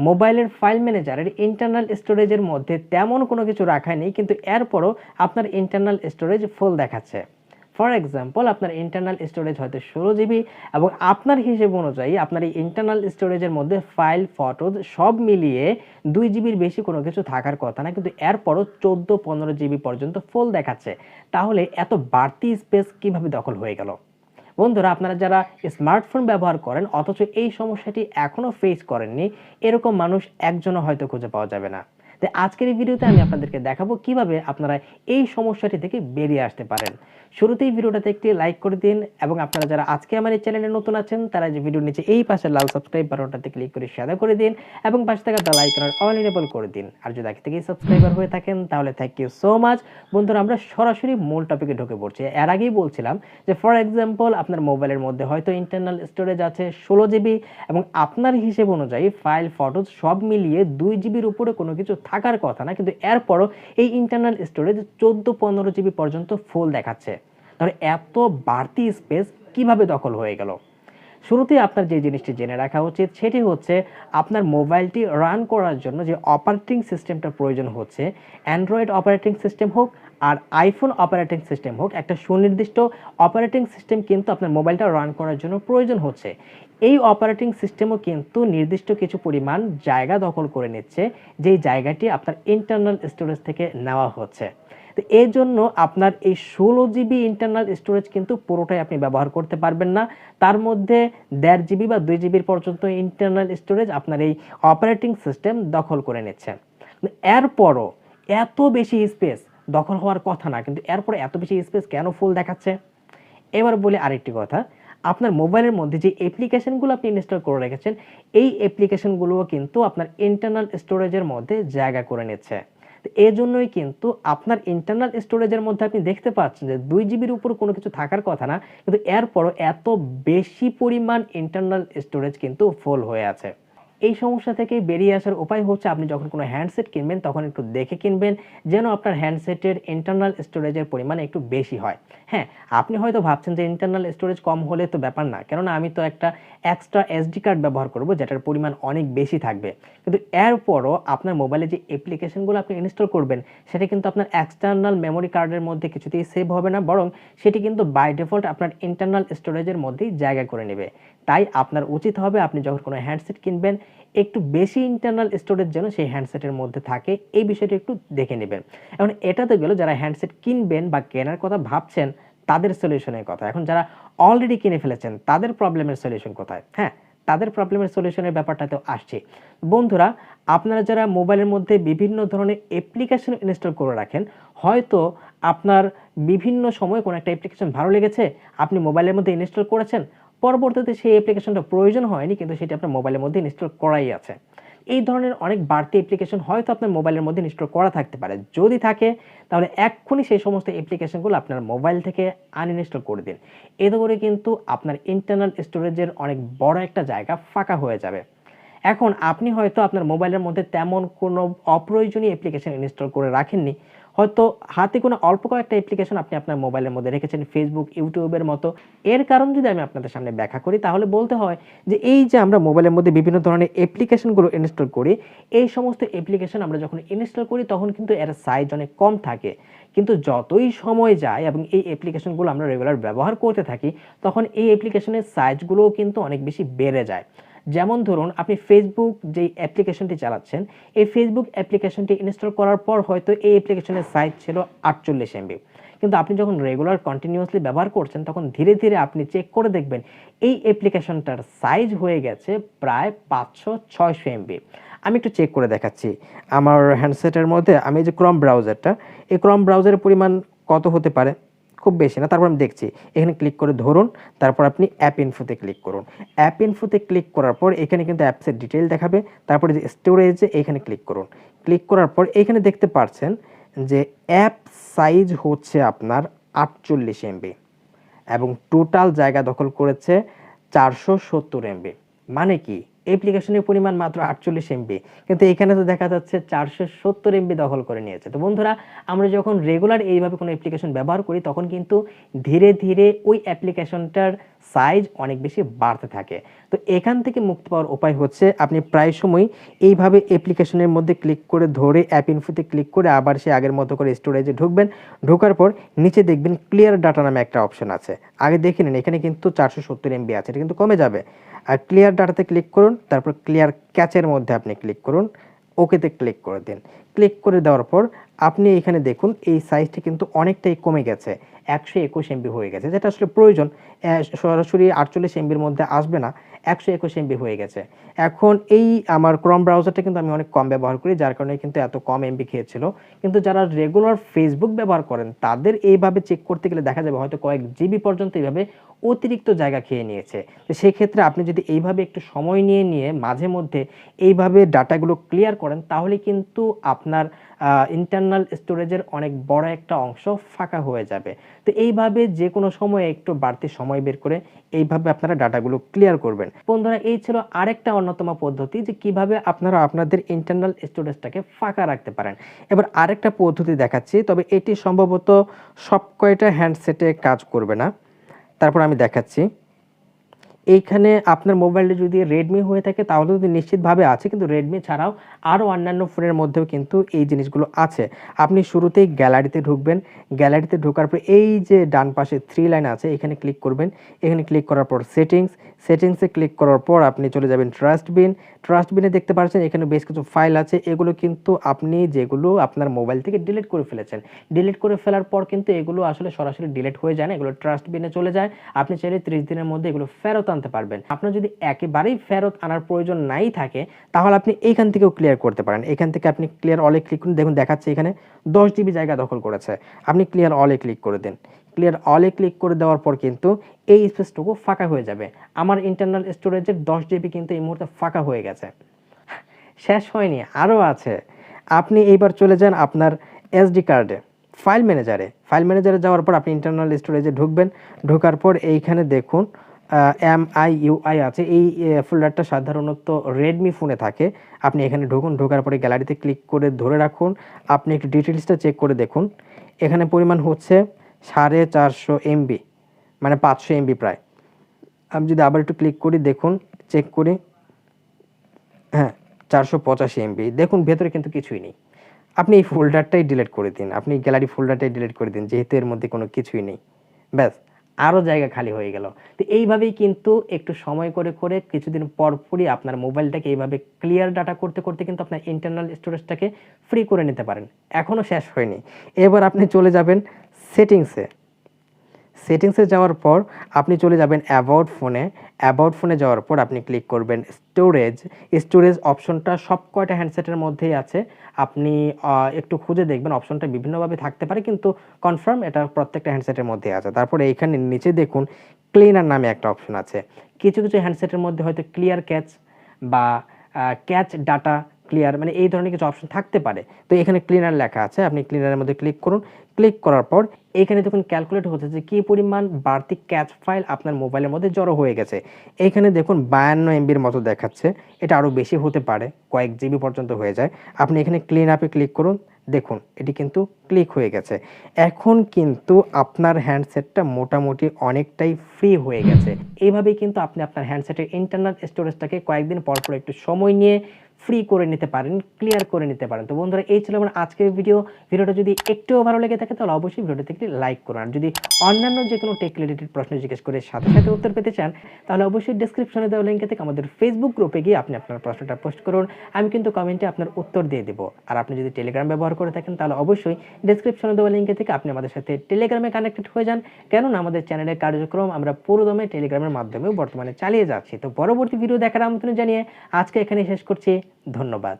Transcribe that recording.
মোবাইলের ফাইল ম্যানেজারের ইন্টারনাল স্টোরেজের মধ্যে তেমন কোনো কিছু রাখা নেই, কিন্তু এরপরও আপনার ইন্টারনাল স্টোরেজ ফুল দেখাচ্ছে। ফর এক্সাম্পল, আপনার ইন্টারনাল স্টোরেজ হয়তো 16 GB এবং আপনার হিসেব অনুযায়ী আপনার এই ইন্টারনাল স্টোরেজের মধ্যে ফাইল, ফটোজ সব মিলিয়ে 2 GB বেশি কোনো কিছু থাকার কথা না, কিন্তু এরপরও 14-15 GB পর্যন্ত ফুল দেখাচ্ছে। তাহলে এত বাড়তি স্পেস কিভাবে দখল হয়ে গেল? বন্ধুরা, আপনারা যারা স্মার্টফোন ব্যবহার করেন অথচ এই সমস্যাটি এখনও ফেস করেননি, এরকম মানুষ একজনও হয়তো খুঁজে পাওয়া যাবে না। তাই আজকের এই ভিডিওতে আমি আপনাদেরকে দেখাবো কিভাবে আপনারা এই সমস্যাটি থেকে বেরিয়ে আসতে পারেন। শুরুতেই ভিডিওটাতে একটি লাইক করে দিন এবং আপনারা যারা আজকে আমার এই চ্যানেলে নতুন আছেন তারা যে ভিডিওর নিচে এই পাশে লাল সাবস্ক্রাইব বাটনটাতে ক্লিক করে সাদা করে দিন এবং পাশে থাকা বেল আইকনের অল এনেবল করে দিন। আর যদি আগে থেকেই সাবস্ক্রাইবার হয়ে থাকেন তাহলে থ্যাংক ইউ সো মাচ। বন্ধুরা, আমরা সরাসরি মূল টপিকে ঢুকে পড়ছি। এর আগেই বলছিলাম যে ফর এক্সাম্পল, আপনার মোবাইলের মধ্যে হয়তো ইন্টারনাল স্টোরেজ আছে 16 GB এবং আপনার হিসেব অনুযায়ী ফাইল, ফটোজ সব মিলিয়ে 2 GB উপরে কোনো কিছু থাকার কথা না, কিন্তু এরপরও এই ইন্টারনাল স্টোরেজ 14-15 GB পর্যন্ত ফুল দেখাচ্ছে। তাহলে এত বাড়তি স্পেস কিভাবে দখল হয়ে গেল? শুরুতেই আপনার যে জিনিসটি জেনে রাখা উচিত সেটি হচ্ছে আপনার মোবাইলটি রান করার জন্য যে অপারেটিং সিস্টেমটা প্রয়োজন হচ্ছে, অ্যান্ড্রয়েড অপারেটিং সিস্টেম হোক আর আইফোন অপারেটিং সিস্টেম হোক, একটা সুনির্দিষ্ট অপারেটিং সিস্টেম কিন্তু আপনার মোবাইলটা রান করার জন্য প্রয়োজন হচ্ছে। এই অপারেটিং সিস্টেমও কিন্তু নির্দিষ্ট কিছু পরিমাণ জায়গা দখল করে নিচ্ছে, যেই জায়গাটি আপনার ইন্টারনাল স্টোরেজ থেকে নেওয়া হচ্ছে। তো এর জন্য আপনার এই 16 GB ইন্টারনাল স্টোরেজ কিন্তু পুরোটাই আপনি ব্যবহার করতে পারবেন না। তার মধ্যে 1.5 GB বা 2 GB পর্যন্ত ইন্টারনাল স্টোরেজ আপনার এই অপারেটিং সিস্টেম দখল করে নিচ্ছে। এরপরও এত বেশি স্পেস দখল হওয়ার কথা না, কিন্তু এরপরে এত বেশি স্পেস কেন ফুল দেখাচ্ছে? এবার বলি আরেকটি কথা, আপনার মোবাইলের মধ্যে যে অ্যাপ্লিকেশনগুলো আপনি ইনস্টল করে রেখেছেন এই অ্যাপ্লিকেশনগুলোও কিন্তু আপনার ইন্টারনাল স্টোরেজের মধ্যে জায়গা করে নিচ্ছে। তো এই জন্যই কিন্তু আপনার ইন্টারনাল স্টোরেজের মধ্যে আপনি দেখতে পাচ্ছেন যে 2 GB উপর কোনো কিছু থাকার কথা না, কিন্তু এরপরও এত বেশি পরিমাণ ইন্টারনাল স্টোরেজ কিন্তু ফুল হয়ে আছে। এই সমস্যা থেকে বেরিয়ে আসার উপায় হচ্ছে আপনি যখন কোনো হ্যান্ডসেট কিনবেন তখন একটু দেখে কিনবেন যেন আপনার হ্যান্ডসেটের ইন্টারনাল স্টোরেজের পরিমাণ একটু বেশি হয়। হ্যাঁ, আপনি হয়তো ভাবছেন যে ইন্টারনাল স্টোরেজ কম হলে তো ব্যাপার না, কেননা আমি তো একটা এক্সট্রা এসডি কার্ড ব্যবহার করব যেটার পরিমাণ অনেক বেশি থাকবে। কিন্তু এরপরও আপনার মোবাইলে যে অ্যাপ্লিকেশনগুলো আপনি ইনস্টল করবেন সেটা কিন্তু আপনার এক্সটার্নাল মেমোরি কার্ডের মধ্যে কিছুতেই সেভ হবে না, বরং সেটি কিন্তু বাই ডিফল্ট আপনার ইন্টারনাল স্টোরেজের মধ্যেই জায়গা করে নেবে। তাই আপনার উচিত হবে আপনি যখন কোনো হ্যান্ডসেট কিনবেন একটু বেশি ইন্টারনাল স্টোরেজ যেন সেই হ্যান্ডসেটের মধ্যে থাকে, এই বিষয়টি একটু দেখে নেবেন। এখন এটা তো গেল যারা হ্যান্ডসেট কিনবেন বা কেনার কথা ভাবছেন তাদের সলিউশনের কথা। এখন যারা অলরেডি কিনে ফেলেছেন তাদের প্রবলেমের সলিউশন কোথায়? হ্যাঁ, তাদের প্রবলেমের সলিউশনের ব্যাপারটাতেও আসছে। বন্ধুরা, আপনারা যারা মোবাইলের মধ্যে বিভিন্ন ধরনের অ্যাপ্লিকেশন ইনস্টল করে রাখেন, হয়তো আপনার বিভিন্ন সময় কোনো একটা অ্যাপ্লিকেশন ভালো লেগেছে, আপনি মোবাইলের মধ্যে ইনস্টল করেছেন, পরবর্তীতে সেই অ্যাপ্লিকেশনটা প্রয়োজন হয়নি কিন্তু সেটা আপনার মোবাইলের মধ্যে ইনস্টল করাই আছে। এই ধরনের অনেক বাড়তি অ্যাপ্লিকেশন হয়তো আপনার মোবাইলের মধ্যে ইনস্টল করা থাকতে পারে। যদি থাকে তাহলে এক্ষুনি সেই সমস্ত অ্যাপ্লিকেশনগুলো আপনার মোবাইল থেকে আনইনস্টল করে দিন। এতে করে কিন্তু আপনার ইন্টারনাল স্টোরেজের অনেক বড় একটা জায়গা ফাঁকা হয়ে যাবে। এখন আপনি হয়তো আপনার মোবাইলের মধ্যে তেমন কোনো অপ্রয়োজনীয় অ্যাপ্লিকেশন ইনস্টল করে রাখেননি, হয়তো হাতে কোনো অল্প কয়েকটা অ্যাপ্লিকেশন আপনি আপনার মোবাইলের মধ্যে রেখেছেন, ফেসবুক, ইউটিউবের মতো। এর কারণ যদি আমি আপনাদের সামনে ব্যাখ্যা করি তাহলে বলতে হয় যে এই যে আমরা মোবাইলের মধ্যে বিভিন্ন ধরনের অ্যাপ্লিকেশনগুলো ইনস্টল করি, এই সমস্ত অ্যাপ্লিকেশন আমরা যখন ইনস্টল করি তখন কিন্তু এর সাইজ অনেক কম থাকে, কিন্তু যতই সময় যায় এবং এই অ্যাপ্লিকেশনগুলো আমরা রেগুলার ব্যবহার করতে থাকি তখন এই অ্যাপ্লিকেশনের সাইজগুলোও কিন্তু অনেক বেশি বেড়ে যায়। যেমন ধরুন, আপনি ফেসবুক যেই অ্যাপ্লিকেশনটি চালাচ্ছেন, এই ফেসবুক অ্যাপ্লিকেশনটি ইনস্টল করার পর হয়তো এই অ্যাপ্লিকেশনের সাইজ ছিল 48 MB, কিন্তু আপনি যখন রেগুলার কন্টিনিউয়াসলি ব্যবহার করছেন তখন ধীরে ধীরে আপনি চেক করে দেখবেন এই অ্যাপ্লিকেশনটার সাইজ হয়ে গেছে প্রায় 500-600 MB। আমি একটু চেক করে দেখাচ্ছি আমার হ্যান্ডসেটের মধ্যে। আমি যে ক্রোম ব্রাউজারটা, এই ক্রোম ব্রাউজারের পরিমাণ কত হতে পারে? খুব বেশি না। তারপর আমি দেখছি, এখানে ক্লিক করে ধরুন, তারপর আপনি অ্যাপ ইনফোতে ক্লিক করুন। অ্যাপ ইনফোতে ক্লিক করার পর এখানে কিন্তু অ্যাপসের ডিটেইল দেখাবে। তারপরে যে স্টোরেজে এখানে ক্লিক করুন। ক্লিক করার পর এখানে দেখতে পাচ্ছেন যে অ্যাপ সাইজ হচ্ছে আপনার 48 MB এবং টোটাল জায়গা দখল করেছে 470 MB। মানে কি? অ্যাপ্লিকেশনের পরিমাণ মাত্র 48 এমবি, কিন্তু এখানে তো দেখা যাচ্ছে 470 এমবি দখল করে নিয়েছে। তো বন্ধুরা, আমরা যখন রেগুলার এইভাবে কোনো অ্যাপ্লিকেশন ব্যবহার করি তখন কিন্তু ধীরে ধীরে ওই অ্যাপ্লিকেশনটার সাইজ অনেক বেশি বাড়তে থাকে। তো এখান থেকে মুক্তি পাওয়ার উপায় হচ্ছে আপনি প্রায় সময় এইভাবে অ্যাপ্লিকেশনের মধ্যে ক্লিক করে ধরে অ্যাপ ইনফোতে ক্লিক করে আবার সে আগের মতো করে স্টোরেজে ঢুকবেন। ঢোকার পর নিচে দেখবেন ক্লিয়ার ডাটা নামে একটা অপশন আছে। আগে দেখে নিন, এখানে কিন্তু 470 এমবি আছে, এটা কিন্তু কমে যাবে। আর ক্লিয়ার ডাটাতে ক্লিক করুন, তারপর ক্লিয়ার ক্যাচের মধ্যে আপনি ক্লিক করুন, ওকেতে ক্লিক করে দিন। ক্লিক করে দেওয়ার পর আপনি এখানে দেখুন এই সাইজটি কিন্তু অনেকটাই কমে গেছে, 121 এমবি হয়ে গেছে, যেটা আসলে প্রয়োজন। সরাসরি 48 এমবির মধ্যে আসবে না, 121 এমবি হয়ে গেছে। এখন এই আমার ক্রোম ব্রাউজারটা কিন্তু আমি অনেক কম ব্যবহার করি, যার কারণে কিন্তু এত কম এমবি খেয়েছিল। কিন্তু যারা রেগুলার ফেসবুক ব্যবহার করেন তাদের এইভাবে চেক করতে গেলে দেখা যাবে হয়তো কয়েক জিবি পর্যন্ত এইভাবে অতিরিক্ত জায়গা খেয়ে নিয়েছে। তো সেক্ষেত্রে আপনি যদি এইভাবে একটু সময় নিয়ে মাঝে মধ্যে এইভাবে ডাটাগুলো ক্লিয়ার করেন তাহলে কিন্তু আপনার ইন্টারনাল স্টোরেজের অনেক বড় একটা অংশ ফাঁকা হয়ে যাবে। তো এইভাবে যে কোনো সময়ে একটু বাড়তি সময় বের করে এইভাবে আপনারা ডাটাগুলো ক্লিয়ার করবেন। বন্ধুরা, এই ছিল আরেকটা অন্যতম পদ্ধতি যে কিভাবে আপনারা আপনাদের ইন্টারনাল স্টোরেজটাকে ফাঁকা রাখতে পারেন। এবার আরেকটা পদ্ধতি দেখাচ্ছি, তবে এটি সম্ভবত সব কয়টা হ্যান্ডসেটে কাজ করবে না। তারপর আমি দেখাচ্ছি। এইখানে আপনার মোবাইলটা যদি রেডমি হয়ে থাকে তাহলে তো নিশ্চিতভাবে আছে, কিন্তু রেডমি ছাড়াও আরও অন্যান্য ফোনের মধ্যেও কিন্তু এই জিনিসগুলো আছে। আপনি শুরুতেই গ্যালারিতে ঢুকবেন, গ্যালারিতে ঢোকার পর এই যে ডান পাশে 3 লাইন আছে এখানে ক্লিক করবেন। এখানে ক্লিক করার পর সেটিংসে ক্লিক করার পর আপনি চলে যাবেন ট্রাস্টবিনে দেখতে পাচ্ছেন এখানে বেশ কিছু ফাইল আছে। এগুলো কিন্তু আপনি যেগুলো আপনার মোবাইল থেকে ডিলিট করে ফেলেছেন, ডিলিট করে ফেলার পর কিন্তু এগুলো আসলে সরাসরি ডিলিট হয়ে যায় না, এগুলো ট্রাস্টবিনে চলে যায়। আপনি চাইলে 30 দিনের মধ্যে এগুলো ফেরত আনতে পারবেন। আপনার যদি একেবারেই ফেরত আনার প্রয়োজন নাই থাকে তাহলে আপনি এইখান থেকেও ক্লিয়ার করতে পারেন। এখান থেকে আপনি ক্লিয়ার অলে ক্লিক করুন, দেখুন দেখাচ্ছে এখানে 10 জিবি জায়গা দখল করেছে। আপনি ক্লিয়ার অলে ক্লিক করে দিন। ক্লিয়ার অলে ক্লিক করে দেওয়ার পর কিন্তু এই স্পেসটুকু ফাঁকা হয়ে যাবে। আমার ইন্টারনাল স্টোরেজের 10 জিবি কিন্তু এই মুহূর্তে ফাঁকা হয়ে গেছে। শেষ হয়নি, আরও আছে। আপনি এইবার চলে যান আপনার এসডি কার্ডে, ফাইল ম্যানেজারে যাওয়ার পর আপনি ইন্টারনাল স্টোরেজে ঢুকবেন। ঢোকার পর এইখানে দেখুন MIUI আছে। এই ফোল্ডারটা সাধারণত রেডমি ফোনে থাকে। আপনি এখানে ঢুকুন, ঢোকার পরে গ্যালারিতে ক্লিক করে ধরে রাখুন। আপনি একটু ডিটেলসটা চেক করে দেখুন। এখানে পরিমাণ হচ্ছে 450 এমবি, মানে 500 এমবি প্রায়। আমি যদি আবার একটু ক্লিক করি, দেখুন চেক করি, হ্যাঁ 485 এমবি। দেখুন ভেতরে কিন্তু কিছুই নেই। আপনি এই ফোল্ডারটাই ডিলিট করে দিন, আপনি গ্যালারি ফোল্ডারটাই ডিলিট করে দিন, যেহেতু এর মধ্যে কোনো কিছুই নেই। ব্যাস, আরও জায়গা খালি হয়ে গেল। তো এইভাবেই কিন্তু একটু সময় করে কিছুদিন পরই আপনার মোবাইলটাকে এইভাবে ক্লিয়ার ডাটা করতে করতে কিন্তু আপনার ইন্টারনাল স্টোরেজটাকে ফ্রি করে নিতে পারেন। এখনও শেষ হয়নি। এবার আপনি চলে যাবেন সেটিংসে যাওয়ার পর আপনি চলে যাবেন অ্যাবাউট ফোনে যাওয়ার পর আপনি ক্লিক করবেন স্টোরেজ অপশনটা সব কয়টা হ্যান্ডসেটের মধ্যেই আছে। আপনি একটু খুঁজে দেখবেন, অপশনটা বিভিন্নভাবে থাকতে পারে কিন্তু কনফার্ম এটা প্রত্যেকটা হ্যান্ডসেটের মধ্যে আছে। তারপরে এইখানে নিচে দেখুন ক্লিনার নামে একটা অপশন আছে। কিছু হ্যান্ডসেটের মধ্যে হয়তো ক্লিয়ার ক্যাচ বা ক্যাচ ডাটা ক্লিয়ার, মানে এই ধরনের কিছু অপশন থাকতে পারে। তো এখানে ক্লিনার লেখা আছে, আপনি ক্লিনারের মধ্যে ক্লিক করুন। ক্লিক করার পর এখানে দেখুন ক্যালকুলেট হচ্ছে যে কী পরিমাণ বাড়তি ক্যাচ ফাইল আপনার মোবাইলের মধ্যে জড়ো হয়ে গেছে। এইখানে দেখুন 52 এমবির মতো দেখাচ্ছে, এটা আরও বেশি হতে পারে, কয়েক জিবি পর্যন্ত হয়ে যায়। আপনি এখানে ক্লিন আপে ক্লিক করুন, দেখুন এটি কিন্তু ক্লিক হয়ে গেছে। এখন কিন্তু আপনার হ্যান্ডসেটটা মোটামুটি অনেকটাই ফ্রি হয়ে গেছে। এইভাবেই কিন্তু আপনি আপনার হ্যান্ডসেটের ইন্টারনাল স্টোরেজটাকে কয়েকদিন পর একটু সময় নিয়ে ফ্রি করে নিতে পারেন, ক্লিয়ার করে নিতে পারেন। তো বন্ধুরা, এই ছিল আমার আজকের ভিডিওটা যদি একটুও ভালো লেগে থাকে তাহলে অবশ্যই ভিডিওটিতে একটি লাইক করুন। আর যদি অন্যান্য যে কোনো টেক রিলেটেড প্রশ্ন জিজ্ঞেস করে সাথে সাথে উত্তর পেতে চান তাহলে অবশ্যই ডেসক্রিপশনে দেওয়া লিঙ্কে থেকে আমাদের ফেসবুক গ্রুপে গিয়ে আপনি আপনার প্রশ্নটা পোস্ট করুন, আমি কিন্তু কমেন্টে আপনার উত্তর দিয়ে দেবো। আর আপনি যদি টেলিগ্রাম ব্যবহার করে থাকেন তাহলে অবশ্যই ডেসক্রিপশনে দেওয়া লিঙ্কে থেকে আপনি আমাদের সাথে টেলিগ্রামে কানেক্টেড হয়ে যান, কেননা আমাদের চ্যানেলের কার্যক্রম আমরা পুরোদমে টেলিগ্রামের মাধ্যমেও বর্তমানে চালিয়ে যাচ্ছি। তো পরবর্তী ভিডিও দেখার আমন্ত্রণ জানিয়ে আজকে এখানে শেষ করছি। ধন্যবাদ।